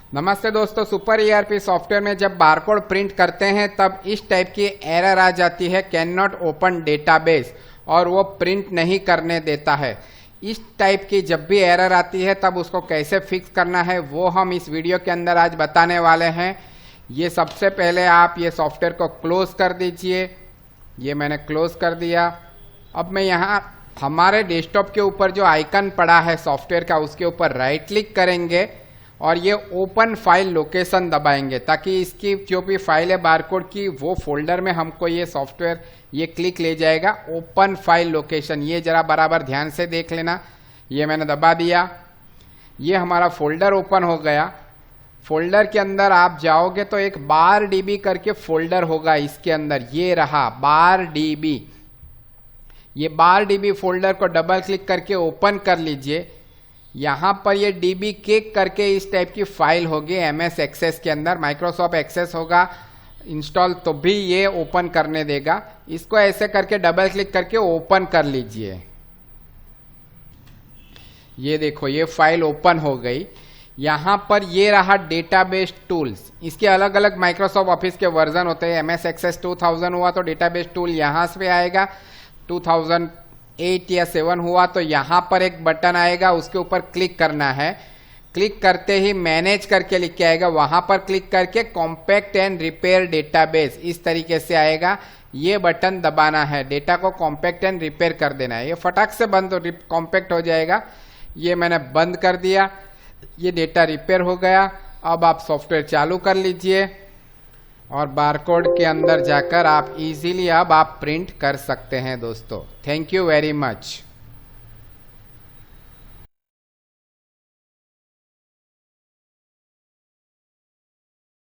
नमस्ते दोस्तों, super ERP software में जब बारकोड प्रिंट करते हैं तब इस टाइप की एरर आ जाती है, कैन नॉट ओपन डेटाबेस, और वो प्रिंट नहीं करने देता है। इस टाइप की जब भी एरर आती है तब उसको कैसे फिक्स करना है वो हम इस वीडियो के अंदर आज बताने वाले हैं। ये सबसे पहले आप ये सॉफ्टवेयर को क्लोज कर दीजिए। ये मैंने क्लोज कर दिया। अब मैं यहाँ हमारे डेस्कटॉप के ऊपर जो आइकन पड़ा है सॉफ्टवेयर का उसके ऊपर राइट क्लिक करेंगे और ये ओपन फाइल लोकेशन दबाएंगे ताकि इसकी जो भी फाइल है बारकोड की वो फोल्डर में हमको ये सॉफ्टवेयर ये क्लिक ले जाएगा। ओपन फाइल लोकेशन, ये जरा बराबर ध्यान से देख लेना। ये मैंने दबा दिया, ये हमारा फोल्डर ओपन हो गया। फोल्डर के अंदर आप जाओगे तो एक बार डीबी करके फोल्डर होगा इसके अंदर, ये रहा बार डीबी। ये बार डीबी फोल्डर को डबल क्लिक करके ओपन कर लीजिए। यहाँ पर ये डीबी केक करके इस टाइप की फाइल होगी एमएस एक्सेस के अंदर। माइक्रोसॉफ्ट एक्सेस होगा इंस्टॉल तो भी ये ओपन करने देगा। इसको ऐसे करके डबल क्लिक करके ओपन कर लीजिए। ये देखो ये फाइल ओपन हो गई। यहाँ पर ये रहा डेटाबेस टूल्स। इसके अलग अलग माइक्रोसॉफ्ट ऑफिस के वर्जन होते हैं। एमएस एक्सेस 2000 हुआ तो डेटाबेस टूल यहाँ से आएगा। 2008 या 7 हुआ तो यहाँ पर एक बटन आएगा, उसके ऊपर क्लिक करना है। क्लिक करते ही मैनेज करके लिख के आएगा, वहाँ पर क्लिक करके कॉम्पैक्ट एंड रिपेयर डेटाबेस इस तरीके से आएगा। ये बटन दबाना है, डेटा को कॉम्पैक्ट एंड रिपेयर कर देना है। ये फटाक से बंद कॉम्पैक्ट हो जाएगा। ये मैंने बंद कर दिया, ये डेटा रिपेयर हो गया। अब आप सॉफ्टवेयर चालू कर लीजिए और बारकोड के अंदर जाकर आप इजीली अब आप प्रिंट कर सकते हैं दोस्तों। Thank you very much.